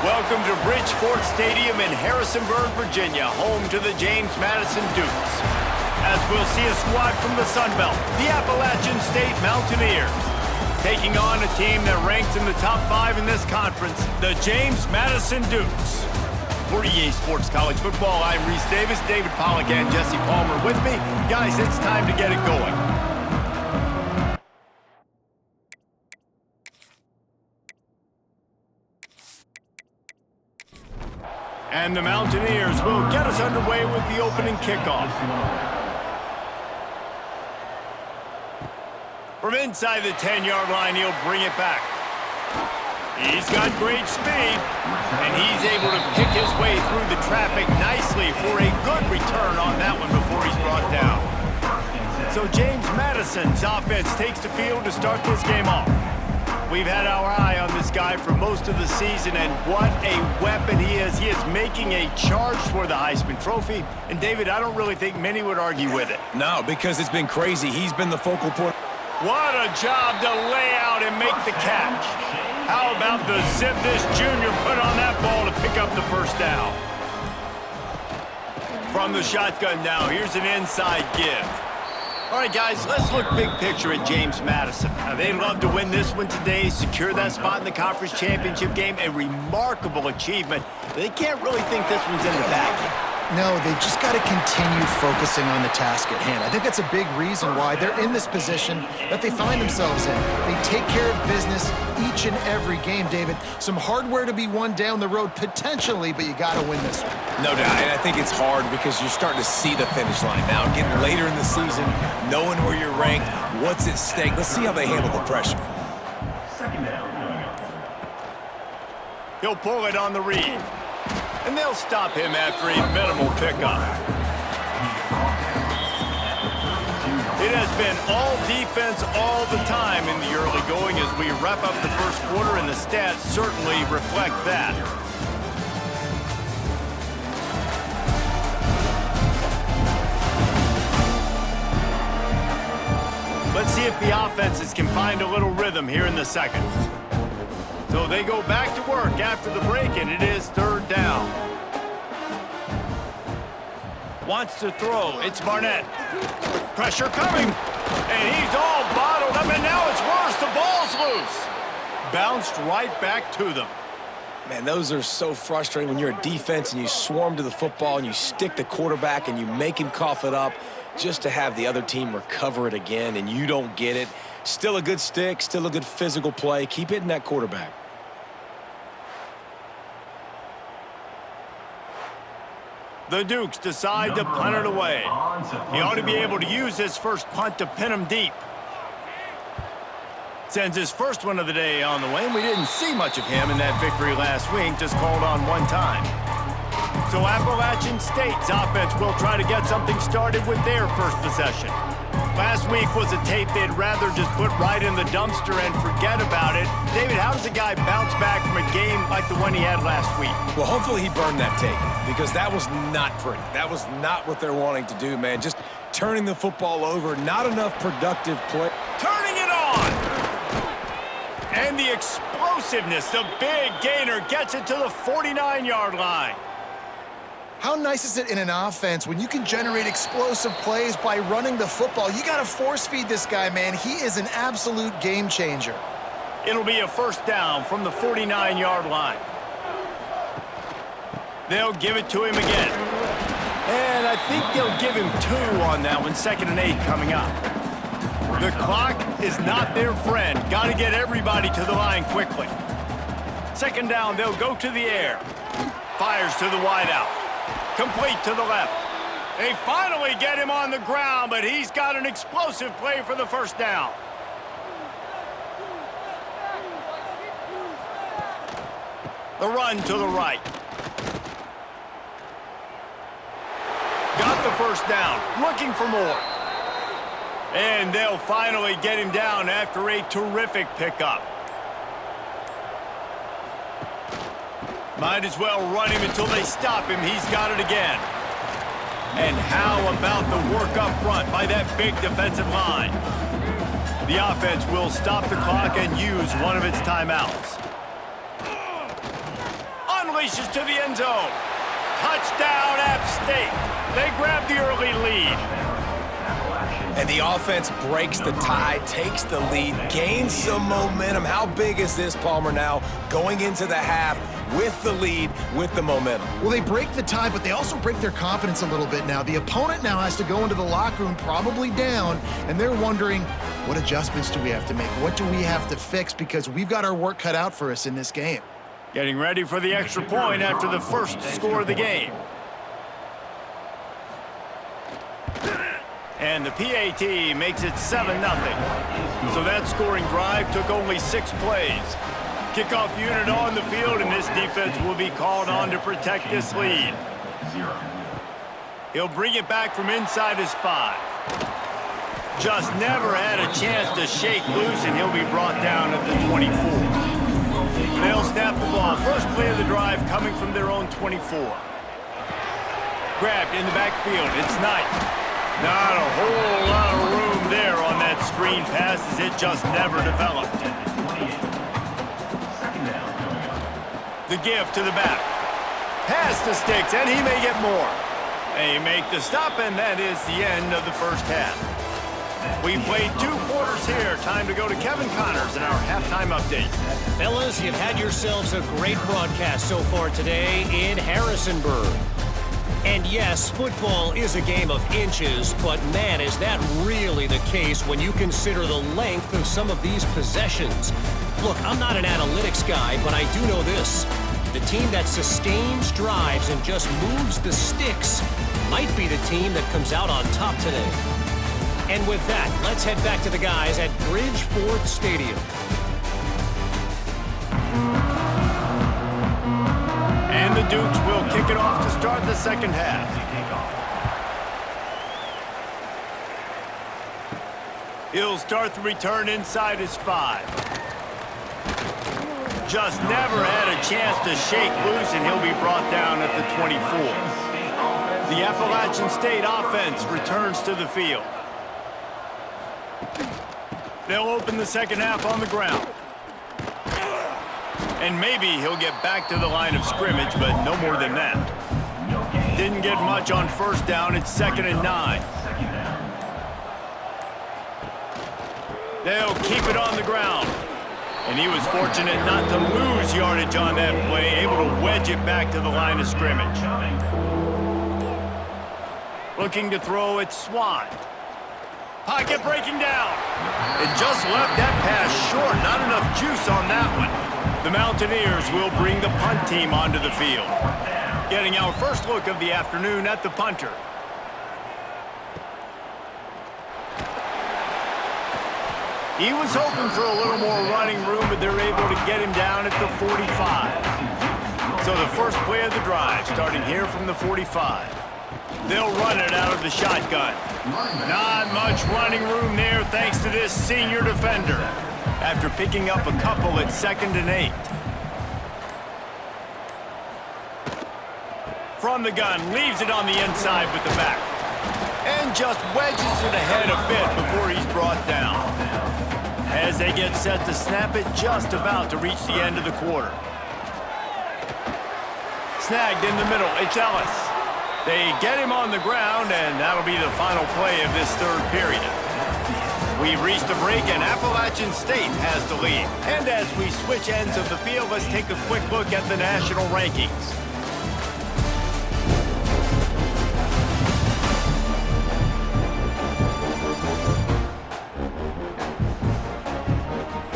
Welcome to Bridgeport Stadium in Harrisonburg, Virginia, home to the James Madison Dukes. As we'll see a squad from the Sun Belt, the Appalachian State Mountaineers, taking on a team that ranks in the top 5 in this conference, the James Madison Dukes. For EA Sports College Football, I'm Reese Davis, David Pollack, and Jesse Palmer with me. Guys, it's time to get it going. And the Mountaineers will get us underway with the opening kickoff. From inside the 10-yard line, he'll bring it back. He's got great speed, and he's able to pick his way through the traffic nicely for a good return on that one before he's brought down. So James Madison's offense takes the field to start this game off. We've had our eye on this guy for most of the season, and what a weapon he is. He is making a charge for the Heisman Trophy. And, David, I don't really think many would argue with it. No, because it's been crazy. He's been the focal point. What a job to lay out and make the catch. How about the zip this junior put on that ball to pick up the first down? From the shotgun now, here's an inside give. All right, guys, let's look big picture at James Madison. Now, they'd love to win this one today, secure that spot in the conference championship game, a remarkable achievement. They can't really think this one's in the bag yet. No, they've just got to continue focusing on the task at hand. I think that's a big reason why they're in this position that they find themselves in. They take care of business each and every game, David. Some hardware to be won down the road potentially, but you got to win this one. No doubt, and I think it's hard because you're starting to see the finish line now. Getting later in the season, knowing where you're ranked, what's at stake. Let's see how they handle the pressure. He'll pull it on the read. And they'll stop him after a minimal pickup. It has been all defense all the time in the early going as we wrap up the first quarter, and the stats certainly reflect that. Let's see if the offenses can find a little rhythm here in the second. So they go back to work after the break, and it is third down. Wants to throw. It's Barnett. Pressure coming. And he's all bottled up, and now it's worse. The ball's loose. Bounced right back to them. Man, those are so frustrating when you're a defense and you swarm to the football and you stick the quarterback and you make him cough it up just to have the other team recover it again, and you don't get it. Still a good stick, still a good physical play. Keep hitting that quarterback. The Dukes decide to punt it away. He ought to be able to use his first punt to pin him deep. Sends his first one of the day on the way, and we didn't see much of him in that victory last week, just called on one time. So Appalachian State's offense will try to get something started with their first possession. Last week was a tape they'd rather just put right in the dumpster and forget about it. David, how does a guy bounce back from a game like the one he had last week? Well, hopefully he burned that tape because that was not pretty. That was not what they're wanting to do, man. Just turning the football over, not enough productive play. Turning it on! And the explosiveness, the big gainer gets it to the 49-yard line. How nice is it in an offense when you can generate explosive plays by running the football? You got to force feed this guy, man. He is an absolute game changer. It'll be a first down from the 49-yard line. They'll give it to him again. And I think they'll give him 2 on that one, 2nd and 8 coming up. The clock is not their friend. Got to get everybody to the line quickly. 2nd down, they'll go to the air. Fires to the wideout. Complete to the left. They finally get him on the ground, but he's got an explosive play for the first down. The run to the right. Got the first down, looking for more. And they'll finally get him down after a terrific pickup. Might as well run him until they stop him. He's got it again. And how about the work up front by that big defensive line? The offense will stop the clock and use one of its timeouts. unleashes to the end zone. Touchdown, App State. They grab the early lead. And the offense breaks the tie, takes the lead, gains some momentum. How big is this, Palmer, now going into the half with the lead, with the momentum? Well, they break the tie, but they also break their confidence a little bit now. The opponent now has to go into the locker room probably down, and they're wondering, what adjustments do we have to make? What do we have to fix? Because we've got our work cut out for us in this game. Getting ready for the extra point after the first score of the game. And the PAT makes it 7-0. So that scoring drive took only 6 plays. Kickoff unit on the field, and this defense will be called on to protect this lead. He'll bring it back from inside his 5. Just never had a chance to shake loose, and he'll be brought down at the 24. They'll snap the ball. First play of the drive coming from their own 24. Grabbed in the backfield. It's Knight. Not a whole lot of room there on that screen pass as it just never developed. The give to the back. Pass to Sticks, and he may get more. They make the stop, and that is the end of the first half. We played 2 quarters here. Time to go to Kevin Connors in our halftime update. Fellas, you've had yourselves a great broadcast so far today in Harrisonburg. And yes, football is a game of inches, but man, is that really the case when you consider the length of some of these possessions. Look, I'm not an analytics guy, but I do know this. The team that sustains drives and just moves the sticks might be the team that comes out on top today. And with that, let's head back to the guys at Bridgeforth Stadium. And the Dukes will kick it off to start the second half. He'll start the return inside his 5. Just never had a chance to shake loose, and he'll be brought down at the 24. The Appalachian State offense returns to the field. They'll open the second half on the ground. And maybe he'll get back to the line of scrimmage, but no more than that. Didn't get much on first down. It's 2nd and 9. They'll keep it on the ground. And he was fortunate not to lose yardage on that play, able to wedge it back to the line of scrimmage. Looking to throw, it's Swan. Pocket breaking down. It just left that pass short. Not enough juice on that one. The Mountaineers will bring the punt team onto the field. Getting our first look of the afternoon at the punter. He was hoping for a little more running room, but they're able to get him down at the 45. So the first play of the drive, starting here from the 45. They'll run it out of the shotgun. Not much running room there thanks to this senior defender. After picking up a couple at 2nd and 8. From the gun, leaves it on the inside with the back. And just wedges it ahead a bit before he's brought down. As they get set to snap it, just about to reach the end of the quarter. Snagged in the middle, it's Ellis. They get him on the ground, and that'll be the final play of this third period. We've reached a break, and Appalachian State has the lead. And as we switch ends of the field, let's take a quick look at the national rankings.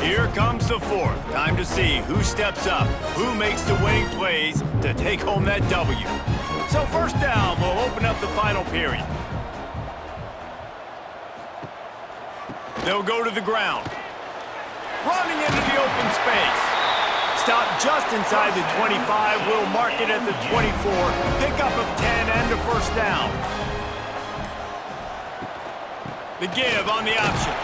Here comes the fourth. Time to see who steps up, who makes the winning plays to take home that W. So first down, we'll open up the final period. They'll go to the ground. Running into the open space. Stop just inside the 25. We'll mark it at the 24. Pickup of 10 and a first down. The give on the option.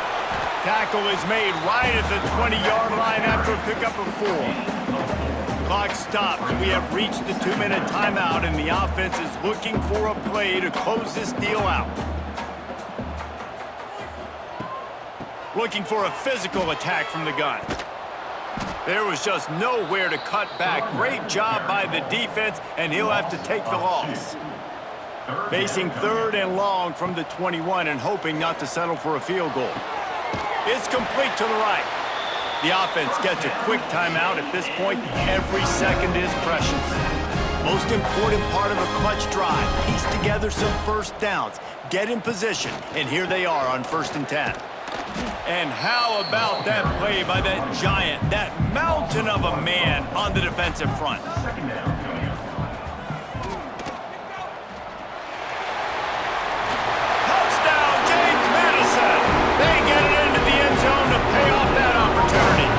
Tackle is made right at the 20-yard line after a pickup of 4. Clock stops. We have reached the 2-minute timeout, and the offense is looking for a play to close this deal out. Looking for a physical attack from the gun. There was just nowhere to cut back. Great job by the defense, and he'll have to take the loss. Facing 3rd and long from the 21 and hoping not to settle for a field goal. It's complete to the right. The offense gets a quick timeout. At this point, every second is precious. Most important part of a clutch drive. Piece together some first downs. Get in position, and here they are on 1st and 10. And how about that play by that giant, that mountain of a man on the defensive front? Touchdown, James Madison! They get it into the end zone to pay off that opportunity.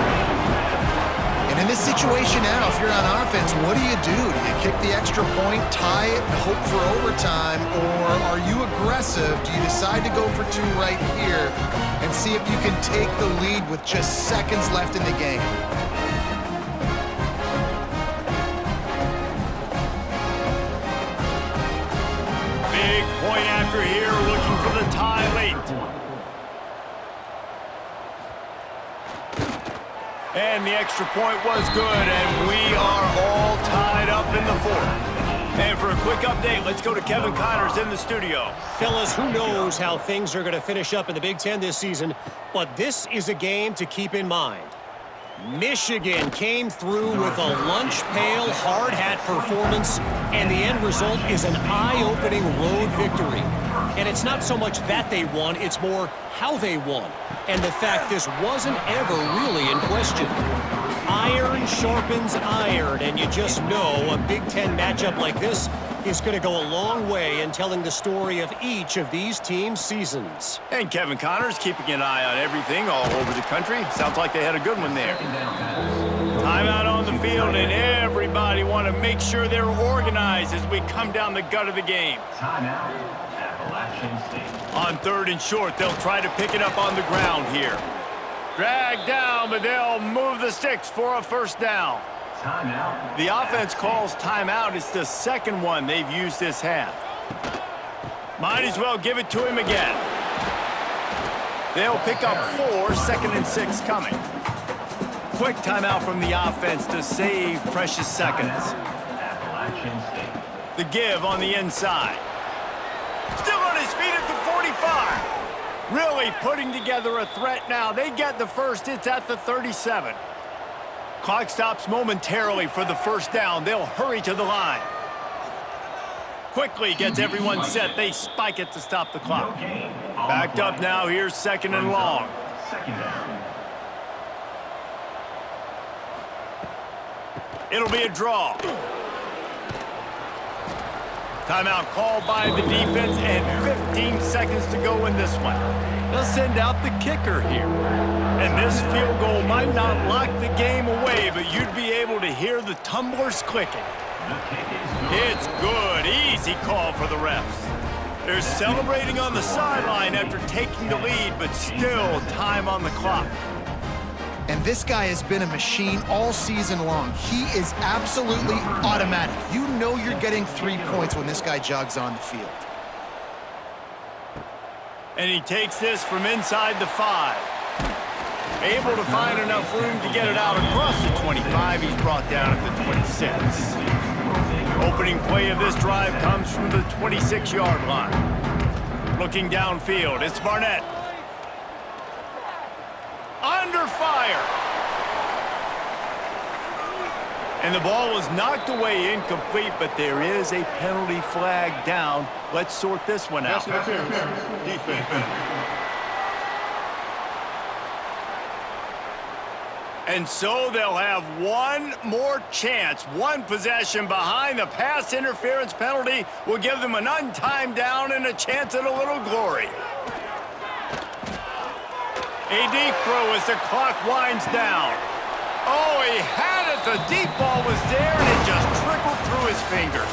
And in this situation now, if you're on offense, what do? Do you kick the extra point, tie it, and hope for overtime, or are you aggressive? Do you decide to go for 2 right here and see if you can take the lead with just seconds left in the game? Big point after here, looking for the tie late. And the extra point was good, and we are all tied up in the 4th. And for a quick update, let's go to Kevin Connors in the studio. Fellas, who knows how things are going to finish up in the Big Ten this season, but this is a game to keep in mind. Michigan came through with a lunch pail, hard hat performance, and the end result is an eye-opening road victory. And it's not so much that they won, it's more how they won. And the fact this wasn't ever really in question. Iron sharpens iron, and you just know a Big Ten matchup like this is going to go a long way in telling the story of each of these teams' seasons. And Kevin Connors keeping an eye on everything all over the country. Sounds like they had a good one there. Timeout on the field, and everybody want to make sure they're organized as we come down the gut of the game. Timeout, Appalachian State. On 3rd and short, they'll try to pick it up on the ground here. Drag down, but they'll move the sticks for a 1st down. Timeout. The offense calls timeout. It's the 2nd one they've used this half. Might as well give it to him again. They'll pick up 4, 2nd and 6 coming. Quick timeout from the offense to save precious seconds. Appalachian State. The give on the inside. Still on his feet at the 45. Really putting together a threat now. They get the first. It's at the 37. Clock stops momentarily for the 1st down. They'll hurry to the line. Quickly gets everyone set. They spike it to stop the clock. Backed up now. Here's 2nd and long. 2nd down. It'll be a draw. Timeout called by the defense, and 15 seconds to go in this one. They'll send out the kicker here. And this field goal might not lock the game away, but you'd be able to hear the tumblers clicking. It's good. Easy call for the refs. They're celebrating on the sideline after taking the lead, but still time on the clock. And this guy has been a machine all season long. He is absolutely automatic. You know you're getting 3 points when this guy jogs on the field. And he takes this from inside the 5. Able to find enough room to get it out across the 25. He's brought down at the 26. Opening play of this drive comes from the 26-yard line. Looking downfield, it's Barnett. Under fire. And the ball was knocked away incomplete, but there is a penalty flag down. Let's sort this one out. Defense. And so they'll have one more chance. One possession behind. The pass interference penalty will give them an untimed down and a chance at a little glory. A deep throw as the clock winds down. Oh, he had it. The deep ball was there, and it just trickled through his fingers.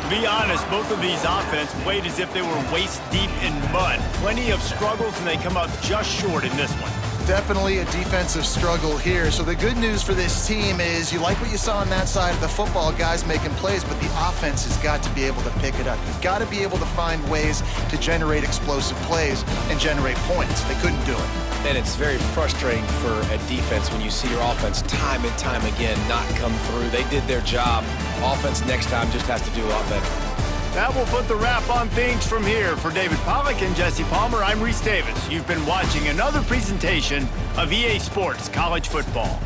To be honest, both of these offense played as if they were waist deep in mud. Plenty of struggles, and they come up just short in this one. Definitely a defensive struggle here. So the good news for this team is you like what you saw on that side of the football, guys making plays, but the offense has got to be able to pick it up. You've got to be able to find ways to generate explosive plays and generate points. They couldn't do it. And it's very frustrating for a defense when you see your offense time and time again not come through. They did their job. Offense next time just has to do a lot better. That will put the wrap on things from here. For David Pollack and Jesse Palmer, I'm Reese Davis. You've been watching another presentation of EA Sports College Football.